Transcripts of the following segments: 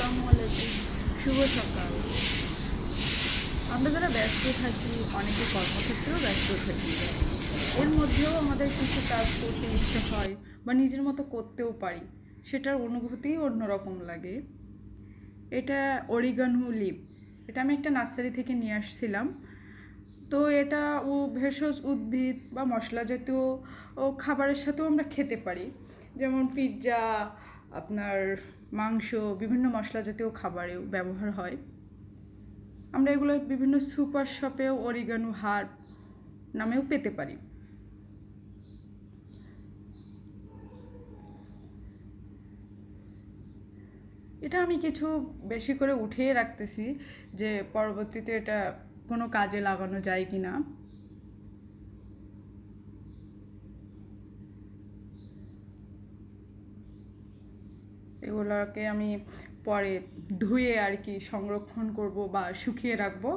আসসালামু আলাইকুম। শুভ সকাল। আমরা যারা ব্যস্ত থাকি, অনেকে কর্মক্ষেত্রেও ব্যস্ত থাকি, এর মধ্যেও আমাদের কিছু কাজ করতে ইচ্ছে হয় বা নিজের মতো করতেও পারি, সেটার অনুভূতিই অন্যরকম লাগে। এটা অরিগানো লিভ। এটা আমি একটা নার্সারি থেকে নিয়ে আসছিলাম। তো এটা ভেষজ উদ্ভিদ বা মশলা জাতীয় খাবারের সাথেও আমরা খেতে পারি। যেমন পিৎজা, আপনার মাংস, বিভিন্ন মশলা জাতীয় খাবারেও ব্যবহার হয়। আমরা এগুলো বিভিন্ন সুপার শপেও অরিগানো হার্ব নামেও পেতে পারি। এটা আমি কিছু বেশি করে উঠিয়ে রাখতেছি, যে পরবর্তীতে এটা কোনো কাজে লাগানো যায় কি না। এগুলোকে আমি পরে ধুয়ে আর কি সংরক্ষণ করব বা শুকিয়ে রাখবো।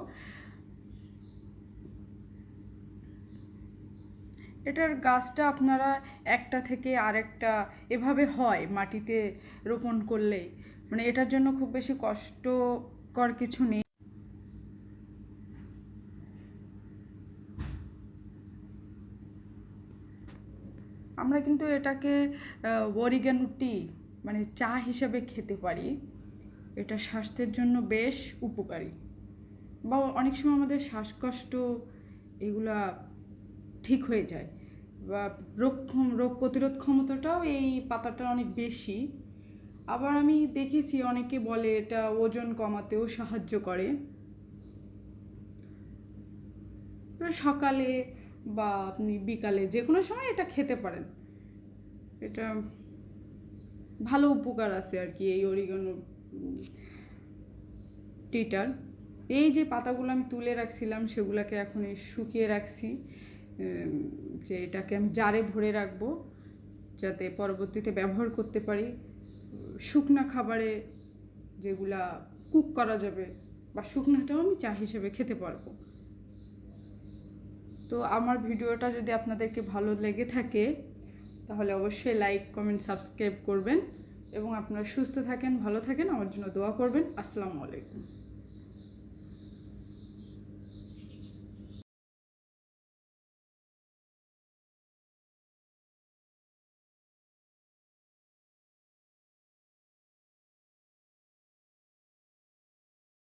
এটার গাছটা আপনারা একটা থেকে আরেকটা এভাবে হয় মাটিতে রোপণ করলেই, মানে এটার জন্য খুব বেশি কষ্টকর কিছু নেই। আমরা কিন্তু এটাকে অরিগানো টি মানে চা হিসাবে খেতে পারি। এটা স্বাস্থ্যের জন্য বেশ উপকারী। বা অনেক সময় আমাদের শ্বাসকষ্ট এগুলা ঠিক হয়ে যায়, বা রোগ প্রতিরোধ ক্ষমতাটাও এই পাতাটা অনেক বেশি। আবার আমি দেখেছি অনেকে বলে এটা ওজন কমাতেও সাহায্য করে। সকালে বা আপনি বিকালে যে কোনো সময় এটা খেতে পারেন। এটা ভালো উপকার আছে আর কি এই অরিগানো টিটার। এই যে পাতাগুলো আমি তুলে রাখছিলাম সেগুলোকে এখন এই শুকিয়ে রাখছি, যে এটাকে আমি জারে ভরে রাখবো যাতে পরবর্তীতে ব্যবহার করতে পারি শুকনা খাবারে, যেগুলা কুক করা যাবে, বা শুকনাটাও আমি চা হিসেবে খেতে পারবো। তো আমার ভিডিওটা যদি আপনাদেরকে ভালো লেগে থাকে তাহলে অবশ্যই লাইক, কমেন্ট, সাবস্ক্রাইব করবেন এবং আপনারা সুস্থ থাকেন, ভালো থাকেন, আমার জন্য দোয়া করবেন। আসসালামু আলাইকুম।